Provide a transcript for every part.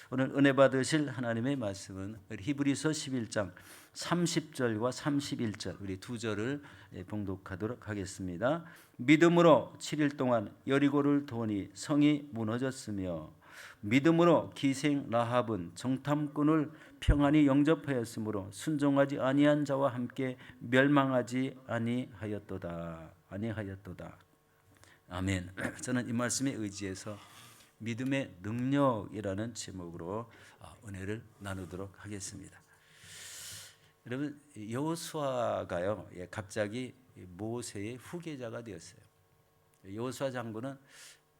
오늘 은혜 받으실 하나님의 말씀은 히브리서 11장 30절과 31절 우리 두 절을 봉독하도록 하겠습니다. 믿음으로 7일 동안 여리고를 도니 성이 무너졌으며 믿음으로 기생 라합은 정탐꾼을 평안히 영접하였으므로 순종하지 아니한 자와 함께 멸망하지 아니하였도다. 아멘. 저는 이 말씀에 의지해서 믿음의 능력이라는 제목으로 은혜를 나누도록 하겠습니다. 여러분, 여호수아가요 갑자기 모세의 후계자가 되었어요. 여호수아 장군은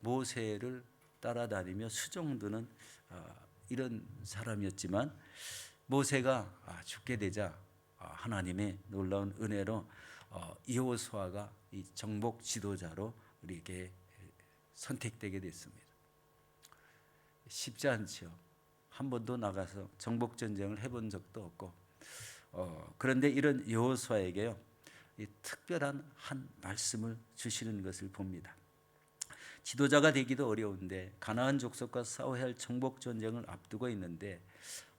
모세를 따라다니며 수종드는 이런 사람이었지만 모세가 죽게 되자 하나님의 놀라운 은혜로 여호수아가 이 정복 지도자로 우리에게 선택되게 됐습니다. 쉽지 않죠. 한 번도 나가서 정복 전쟁을 해본 적도 없고 그런데 이런 여호수아에게요 이 특별한 한 말씀을 주시는 것을 봅니다. 지도자가 되기도 어려운데 가나안 족속과 싸워야 할 정복 전쟁을 앞두고 있는데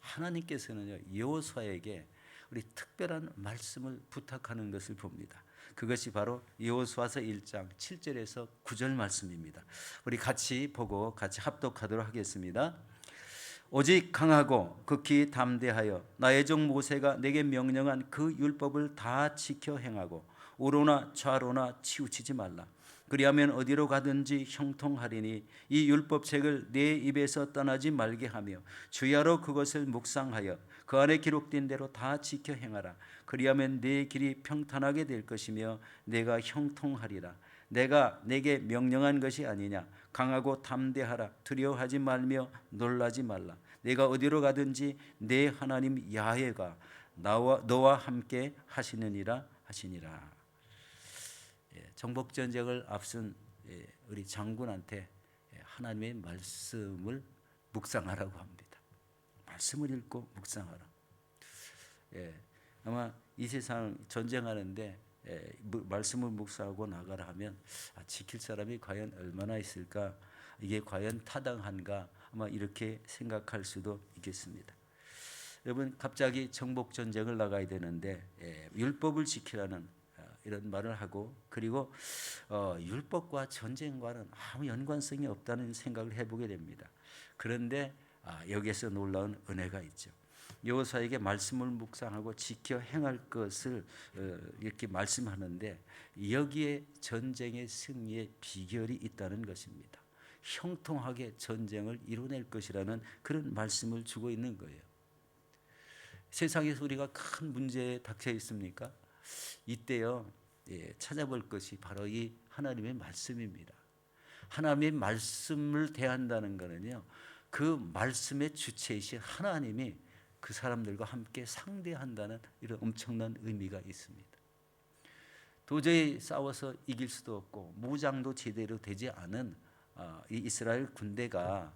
하나님께서는요 여호수아에게 우리 특별한 말씀을 부탁하는 것을 봅니다. 그것이 바로 여호수아서 1장 7절에서 9절 말씀입니다. 우리 같이 보고 같이 합독하도록 하겠습니다. 오직 강하고 극히 담대하여 나의 종 모세가 내게 명령한 그 율법을 다 지켜 행하고 우로나 좌로나 치우치지 말라. 그리하면 어디로 가든지 형통하리니 이 율법책을 내 입에서 떠나지 말게 하며 주야로 그것을 묵상하여 그 안에 기록된 대로 다 지켜 행하라. 그리하면 내 길이 평탄하게 될 것이며 내가 형통하리라. 내가 내게 명령한 것이 아니냐. 강하고 담대하라. 두려워하지 말며 놀라지 말라. 내가 어디로 가든지 내 하나님 야훼가 너와 함께 하시느니라 하시니라. 정복 전쟁을 앞선 우리 장군한테 하나님의 말씀을 묵상하라고 합니다. 말씀을 읽고 묵상하라. 아마 이 세상 전쟁하는데 말씀을 묵상하고 나가라 하면 지킬 사람이 과연 얼마나 있을까? 이게 과연 타당한가? 아마 이렇게 생각할 수도 있겠습니다. 여러분 갑자기 정복 전쟁을 나가야 되는데 율법을 지키라는 이런 말을 하고 그리고 율법과 전쟁과는 아무 연관성이 없다는 생각을 해보게 됩니다. 그런데 여기에서 놀라운 은혜가 있죠. 여호수아에게 말씀을 묵상하고 지켜 행할 것을 이렇게 말씀하는데 여기에 전쟁의 승리의 비결이 있다는 것입니다. 형통하게 전쟁을 이뤄낼 것이라는 그런 말씀을 주고 있는 거예요. 세상에서 우리가 큰 문제에 닥쳐 있습니까? 이때요 찾아볼 것이 바로 이 하나님의 말씀입니다. 하나님의 말씀을 대한다는 것은요 그 말씀의 주체이신 하나님이 그 사람들과 함께 상대한다는 이런 엄청난 의미가 있습니다. 도저히 싸워서 이길 수도 없고 무장도 제대로 되지 않은 이 이스라엘 군대가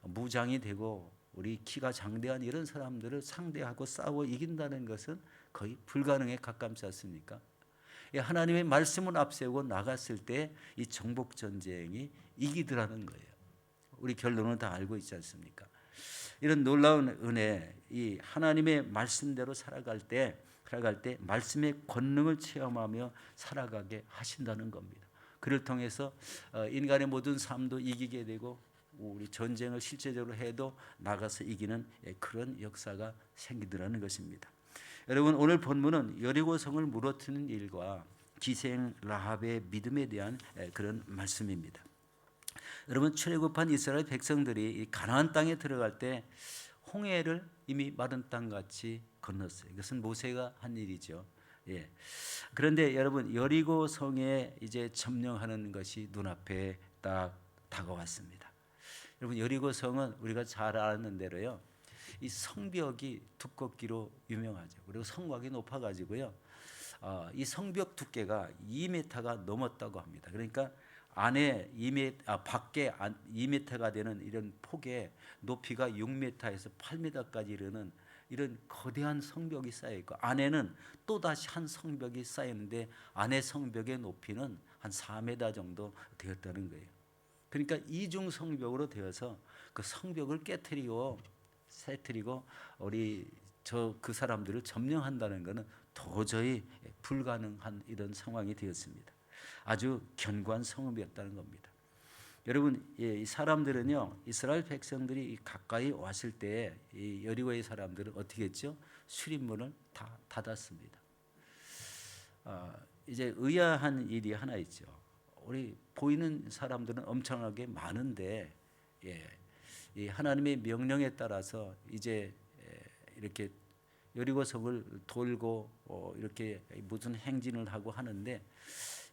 무장이 되고 우리 키가 장대한 이런 사람들을 상대하고 싸워 이긴다는 것은 거의 불가능에 가깝지 않습니까? 하나님의 말씀을 앞세우고 나갔을 때 이 정복 전쟁이 이기더라는 거예요. 우리 결론은 다 알고 있지 않습니까? 이런 놀라운 은혜, 이 하나님의 말씀대로 살아갈 때 말씀의 권능을 체험하며 살아가게 하신다는 겁니다. 그를 통해서 인간의 모든 삶도 이기게 되고 우리 전쟁을 실제적으로 해도 나가서 이기는 그런 역사가 생기더라는 것입니다. 여러분 오늘 본문은 여리고성을 무너뜨리는 일과 기생 라합의 믿음에 대한 그런 말씀입니다. 여러분 출애굽한 이스라엘 백성들이 가나안 땅에 들어갈 때 홍해를 이미 마른 땅같이 건넜어요. 이것은 모세가 한 일이죠. 그런데 여러분 여리고성에 이제 점령하는 것이 눈앞에 딱 다가왔습니다. 여러분 여리고성은 우리가 잘 아는 대로요. 이 성벽이 두껍기로 유명하죠. 그리고 성곽이 높아가지고요. 이 성벽 두께가 2m가 넘었다고 합니다. 그러니까 안에 2m, 밖에 2m가 되는 이런 폭의 높이가 6m에서 8m까지 이르는 이런 거대한 성벽이 쌓여 있고 안에는 또다시 한 성벽이 쌓였는데 안에 성벽의 높이는 한 4m 정도 되었다는 거예요. 그러니까 이중 성벽으로 되어서 그 성벽을 깨트리고 새트리고 우리 그 사람들을 점령한다는 것은 도저히 불가능한 이런 상황이 되었습니다. 아주 견고한 성읍이었다는 겁니다. 여러분, 이 사람들은요, 이스라엘 백성들이 가까이 왔을 때 이 여리고의 사람들은 어떻게 했죠? 출입문을 다 닫았습니다. 이제 의아한 일이 하나 있죠. 우리 보이는 사람들은 엄청나게 많은데, 이 하나님의 명령에 따라서 이제 이렇게 여리고 성을 돌고 이렇게 무슨 행진을 하고 하는데,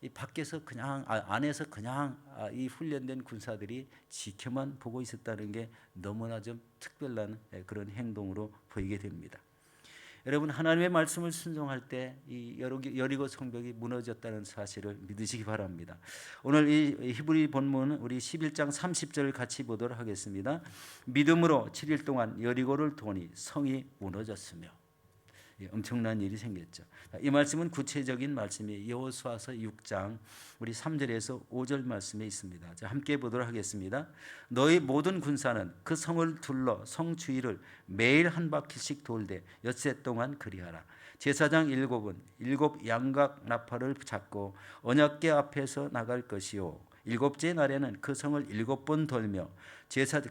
이 밖에서 그냥 안에서 그냥 이 훈련된 군사들이 지켜만 보고 있었다는 게 너무나 좀 특별한 그런 행동으로 보이게 됩니다. 여러분, 하나님의 말씀을 순종할 때 이 여리고 성벽이 무너졌다는 사실을 믿으시기 바랍니다. 오늘 이 히브리 본문은 우리 11장 30절을 같이 보도록 하겠습니다. 믿음으로 7일 동안 여리고를 도니 성이 무너졌으며, 엄청난 일이 생겼죠. 이 말씀은 구체적인 말씀이 여호수아서 6장 우리 3절에서 5절 말씀에 있습니다. 자, 함께 보도록 하겠습니다. 너희 모든 군사는 그 성을 둘러 성 주위를 매일 한 바퀴씩 돌되 엿새 동안 그리하라. 제사장 7은 7 양각 나팔을 잡고 언약궤 앞에서 나갈 것이요, 7째 날에는 그 성을 7번 돌며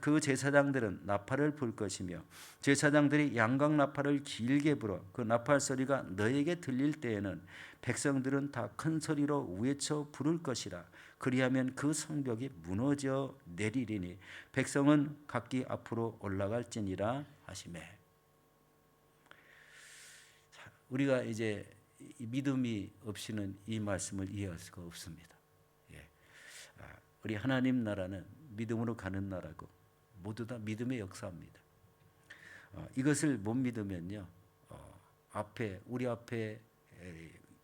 그 제사장들은 나팔을 불 것이며, 제사장들이 양각 나팔을 길게 불어 그 나팔 소리가 너에게 들릴 때에는 백성들은 다 큰 소리로 외쳐 부를 것이라. 그리하면 그 성벽이 무너져 내리리니 백성은 각기 앞으로 올라갈지니라 하시매. 우리가 이제 믿음이 없이는 이 말씀을 이해할 수가 없습니다. 우리 하나님 나라는 믿음으로 가는 나라고 모두 다 믿음의 역사입니다. 이것을 못 믿으면요, 우리 앞에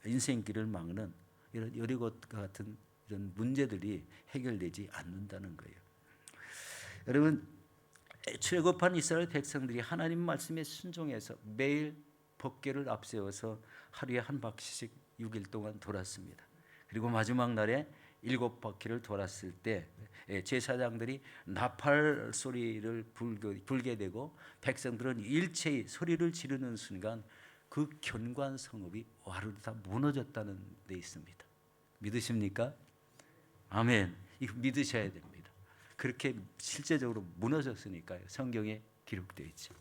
인생길을 막는 이런 여리고 같은 이런 문제들이 해결되지 않는다는 거예요. 여러분, 출애굽한 이스라엘 백성들이 하나님 말씀에 순종해서 매일 법궤를 앞세워서 하루에 한 바퀴씩 6일 동안 돌았습니다. 그리고 마지막 날에 7바퀴를 돌았을 때 제사장들이 나팔 소리를 불게 되고 백성들은 일체의 소리를 지르는 순간 그 견고한 성읍이 와르르 다 무너졌다는 데 있습니다. 믿으십니까? 아멘. 이거 믿으셔야 됩니다. 그렇게 실제적으로 무너졌으니까요. 성경에 기록되어 있죠.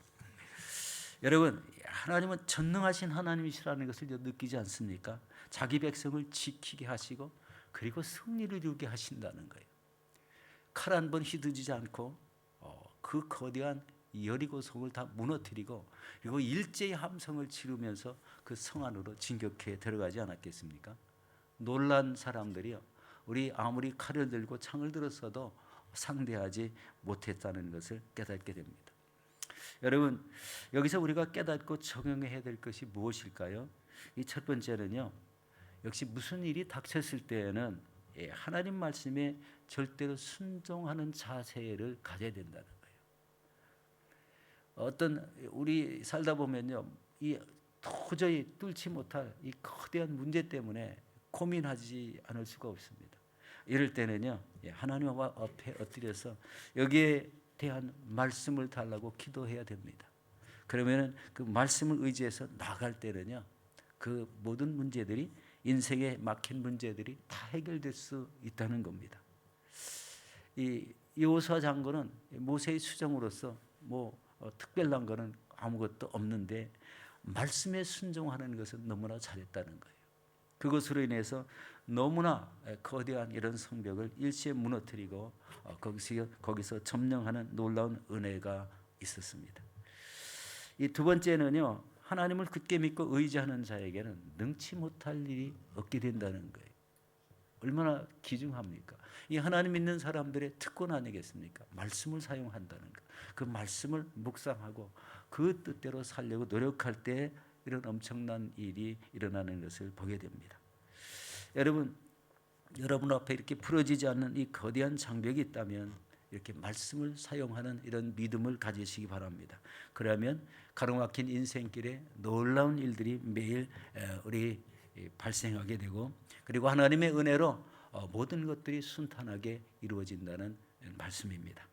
여러분, 하나님은 전능하신 하나님이시라는 것을 느끼지 않습니까? 자기 백성을 지키게 하시고 그리고 승리를 이루게 하신다는 거예요. 칼 한 번 휘두르지 않고 그 거대한 여리고 성을 다 무너뜨리고 그리고 일제히 함성을 치르면서 그 성 안으로 진격해 들어가지 않았겠습니까? 놀란 사람들이요, 우리 아무리 칼을 들고 창을 들었어도 상대하지 못했다는 것을 깨닫게 됩니다. 여러분, 여기서 우리가 깨닫고 적용해야 될 것이 무엇일까요? 이 첫 번째는요, 역시 무슨 일이 닥쳤을 때에는 하나님 말씀에 절대로 순종하는 자세를 가져야 된다는 거예요. 우리 살다 보면요, 이 도저히 뚫지 못할 이 거대한 문제 때문에 고민하지 않을 수가 없습니다. 이럴 때는요, 하나님 앞에 엎드려서 여기에 대한 말씀을 달라고 기도해야 됩니다. 그러면 그 말씀을 의지해서 나갈 때는요, 그 모든 문제들이, 인생에 막힌 문제들이 다 해결될 수 있다는 겁니다. 이 여호수아 장군은 모세의 수정으로서 특별한 것은 아무것도 없는데 말씀에 순종하는 것은 너무나 잘했다는 거예요. 그것으로 인해서 너무나 거대한 이런 성벽을 일시에 무너뜨리고 거기서 점령하는 놀라운 은혜가 있었습니다. 이 두 번째는요, 하나님을 굳게 믿고 의지하는 자에게는 능치 못할 일이 없게 된다는 거예요. 얼마나 귀중합니까? 이 하나님 믿는 사람들의 특권 아니겠습니까? 말씀을 사용한다는 것. 그 말씀을 묵상하고 그 뜻대로 살려고 노력할 때 이런 엄청난 일이 일어나는 것을 보게 됩니다. 여러분 앞에 이렇게 풀어지지 않는 이 거대한 장벽이 있다면 이렇게 말씀을 사용하는 이런 믿음을 가지시기 바랍니다. 그러면 가로막힌 인생길에 놀라운 일들이 매일 우리 발생하게 되고, 그리고 하나님의 은혜로 모든 것들이 순탄하게 이루어진다는 말씀입니다.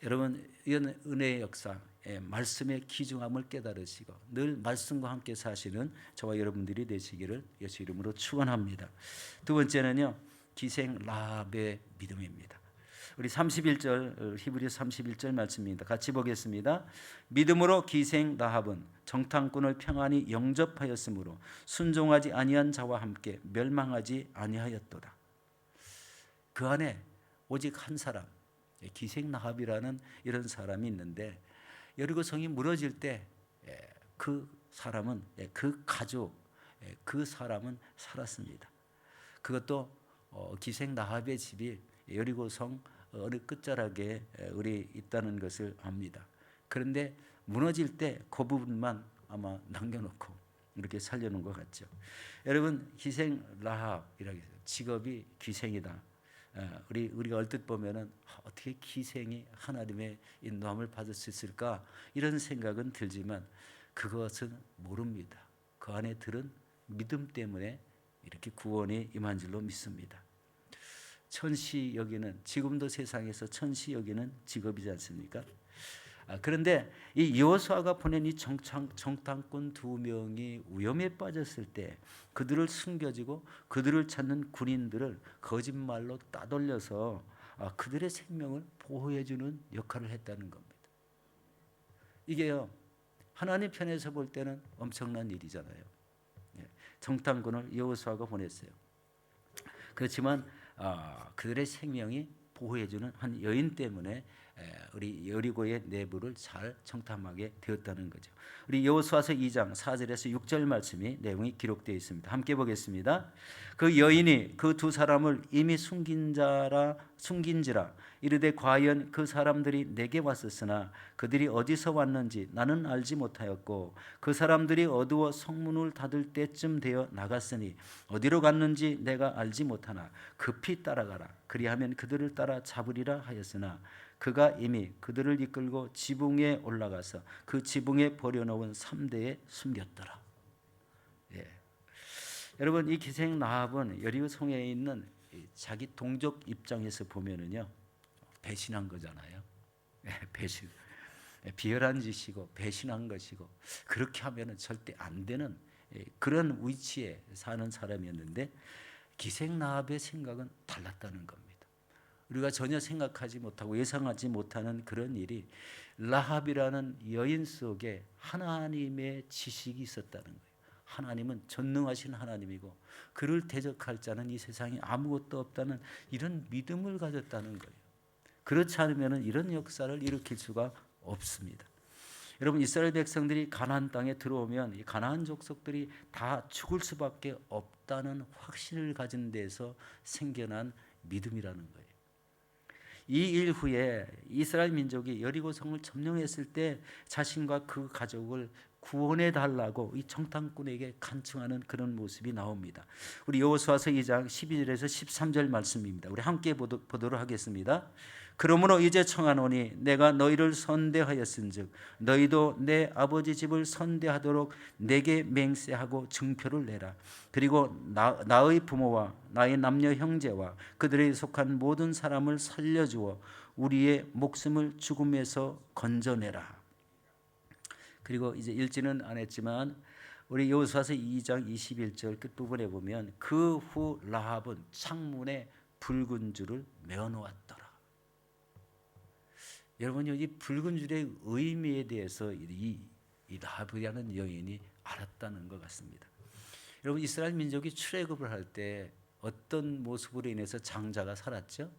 여러분, 이런 은혜의 역사, 말씀의 귀중함을 깨달으시고 늘 말씀과 함께 사시는 저와 여러분들이 되시기를 예수 이름으로 축원합니다. 두 번째는요, 기생 라합의 믿음입니다. 우리 31절 히브리서 31절 말씀입니다. 같이 보겠습니다. 믿음으로 기생 라합은 정탐꾼을 평안히 영접하였으므로 순종하지 아니한 자와 함께 멸망하지 아니하였도다. 그 안에 오직 한 사람, 기생 라합이라는 이런 사람이 있는데, 여리고 성이 무너질 때 그 사람은, 그 가족, 그 사람은 살았습니다. 그것도 기생 라합의 집이 여리고 성 어느 끝자락에 우리 있다는 것을 압니다. 그런데 무너질 때 그 부분만 아마 남겨놓고 이렇게 살려놓은 것 같죠. 여러분, 기생 라합이라고 해서 직업이 기생이다. 우리가 얼뜻 보면은 어떻게 기생이 하나님의 인도함을 받을 수 있을까, 이런 생각은 들지만 그것은 모릅니다. 그 안에 들은 믿음 때문에 이렇게 구원이 임한 줄로 믿습니다. 천시 여기는, 지금도 세상에서 천시 여기는 직업이지 않습니까? 그런데 이 여호수아가 보낸 이 정탐꾼 두 명이 위험에 빠졌을 때 그들을 숨겨지고 그들을 찾는 군인들을 거짓말로 따돌려서 그들의 생명을 보호해주는 역할을 했다는 겁니다. 이게요, 하나님 편에서 볼 때는 엄청난 일이잖아요. 정탐꾼을 여호수아가 보냈어요. 그렇지만 그들의 생명이 보호해주는 한 여인 때문에 우리 여리고의 내부를 잘 정탐하게 되었다는 거죠. 우리 여호수아서 2장 4절에서 6절 말씀이 내용이 기록되어 있습니다. 함께 보겠습니다. 그 여인이 그 두 사람을 이미 숨긴지라 이르되 과연 그 사람들이 내게 왔었으나 그들이 어디서 왔는지 나는 알지 못하였고 그 사람들이 어두워 성문을 닫을 때쯤 되어 나갔으니 어디로 갔는지 내가 알지 못하나 급히 따라가라. 그리하면 그들을 따라 잡으리라 하였으나 그가 이미 그들을 이끌고 지붕에 올라가서 그 지붕에 버려놓은 3대에 숨겼더라. 여러분, 이 기생 라합은 여리고 성에 있는 자기 동족 입장에서 보면은요, 배신한 거잖아요. 배신, 비열한 짓이고 배신한 것이고, 그렇게 하면은 절대 안 되는 그런 위치에 사는 사람이었는데, 기생 라합의 생각은 달랐다는 겁니다. 우리가 전혀 생각하지 못하고 예상하지 못하는 그런 일이 라합이라는 여인 속에 하나님의 지식이 있었다는 거예요. 하나님은 전능하신 하나님이고 그를 대적할 자는 이 세상에 아무것도 없다는 이런 믿음을 가졌다는 거예요. 그렇지 않으면 이런 역사를 일으킬 수가 없습니다. 여러분, 이스라엘 백성들이 가나안 땅에 들어오면 이 가나안 족속들이 다 죽을 수밖에 없다는 확신을 가진 데서 생겨난 믿음이라는 거예요. 이 일 후에 이스라엘 민족이 여리고 성을 점령했을 때 자신과 그 가족을 구원해 달라고 이 정탐꾼에게 간청하는 그런 모습이 나옵니다. 우리 여호수아서 2장 12절에서 13절 말씀입니다. 우리 함께 보도록 하겠습니다. 그러므로 이제 청하노니 내가 너희를 선대하였은즉 너희도 내 아버지 집을 선대하도록 내게 맹세하고 증표를 내라. 그리고 나의 부모와 나의 남녀 형제와 그들에 속한 모든 사람을 살려주어 우리의 목숨을 죽음에서 건져내라. 그리고 이제 읽지는 않았지만 우리 여호수아서 2장 21절 끝부분에 보면 그 후 라합은 창문에 붉은 줄을 메어 놓았더라. 여러분, 이 붉은 줄의 의미에 대해서 이 라합이라는 여인이 알았다는 것 같습니다. 여러분, 이스라엘 민족이 출애굽을 할 때 어떤 모습으로 인해서 장자가 살았죠?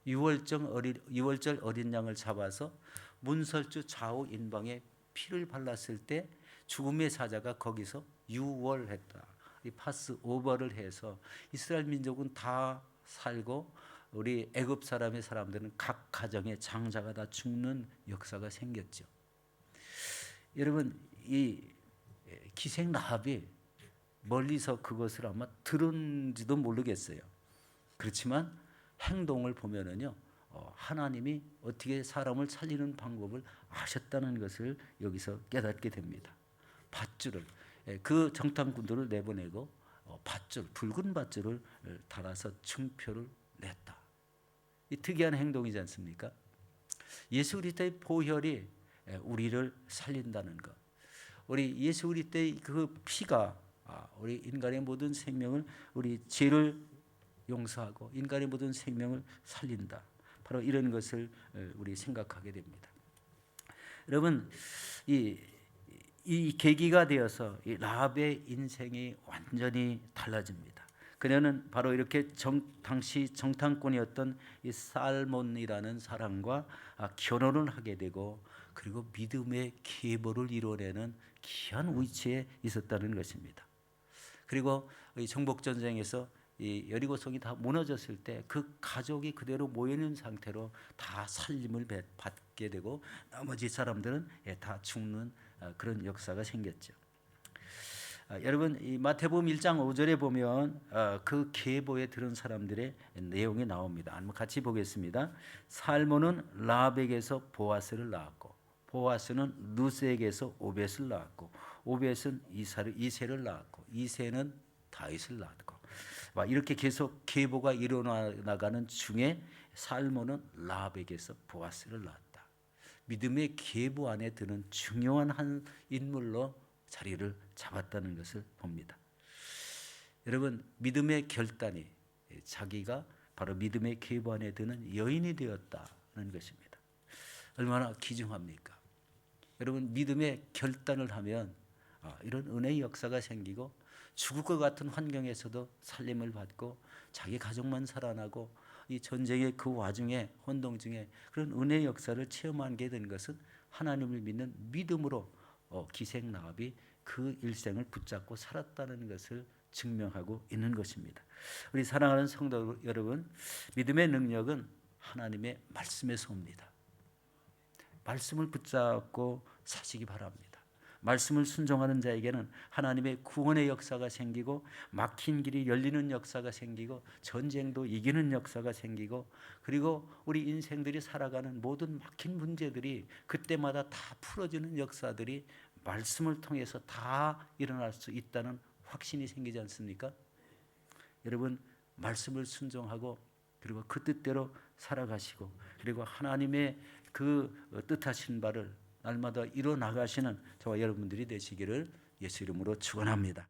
유월절 어린 양을 잡아서 문설주 좌우 인방에 피를 발랐을 때 죽음의 사자가 거기서 유월했다. 이 파스 오버를 해서 이스라엘 민족은 다 살고 우리 애굽 사람들은 각 가정에 장자가 다 죽는 역사가 생겼죠. 여러분, 이 기생 라합이 멀리서 그것을 아마 들은지도 모르겠어요. 그렇지만 행동을 보면은요, 하나님이 어떻게 사람을 살리는 방법을 아셨다는 것을 여기서 깨닫게 됩니다. 밧줄을, 그 정탐꾼들을 내보내고 붉은 밧줄을 달아서 증표를 냈다. 이 특이한 행동이지 않습니까? 예수 그리스도의 보혈이 우리를 살린다는 것. 우리 예수 그리스도의 그 피가 우리 인간의 모든 생명을, 우리 죄를 용서하고 인간의 모든 생명을 살린다. 바로 이런 것을 우리 생각하게 됩니다. 여러분, 이 계기가 되어서 이 라합의 인생이 완전히 달라집니다. 그녀는 바로 이렇게 당시 정탐꾼이었던 이 살몬이라는 사람과 결혼을 하게 되고, 그리고 믿음의 계보를 이뤄내는 귀한 위치에 있었다는 것입니다. 그리고 이 정복 전쟁에서 이 여리고성이 다 무너졌을 때 그 가족이 그대로 모여 있는 상태로 다 살림을 받게 되고, 나머지 사람들은 다 죽는 그런 역사가 생겼죠. 여러분, 이 마태복음 1장 5절에 보면 그 계보에 들은 사람들의 내용이 나옵니다. 한번 같이 보겠습니다. 살몬은 라합에게서 보아스를 낳았고, 보아스는 루스에게서 오벳을 낳았고, 오벳은 이새를 낳았고, 이새는 다윗을 낳았고, 이렇게 계속 계보가 일어나가는 중에 살몬은 라합에게서 보아스를 낳았다. 믿음의 계보 안에 드는 중요한 한 인물로 자리를 잡았다는 것을 봅니다. 여러분, 믿음의 결단이 자기가 바로 믿음의 계보 안에 드는 여인이 되었다는 것입니다. 얼마나 귀중합니까? 여러분, 믿음의 결단을 하면 이런 은혜의 역사가 생기고, 죽을 것 같은 환경에서도 살림을 받고, 자기 가족만 살아나고, 이 전쟁의 그 와중에, 혼동 중에 그런 은혜의 역사를 체험하게 된 것은 하나님을 믿는 믿음으로 기생 라합이 그 일생을 붙잡고 살았다는 것을 증명하고 있는 것입니다. 우리 사랑하는 성도 여러분, 믿음의 능력은 하나님의 말씀에서 옵니다. 말씀을 붙잡고 사시기 바랍니다. 말씀을 순종하는 자에게는 하나님의 구원의 역사가 생기고, 막힌 길이 열리는 역사가 생기고, 전쟁도 이기는 역사가 생기고, 그리고 우리 인생들이 살아가는 모든 막힌 문제들이 그때마다 다 풀어지는 역사들이 말씀을 통해서 다 일어날 수 있다는 확신이 생기지 않습니까? 여러분, 말씀을 순종하고, 그리고 그 뜻대로 살아가시고, 그리고 하나님의 그 뜻하신 바를 날마다 이뤄 나가시는 저와 여러분들이 되시기를 예수 이름으로 축원합니다.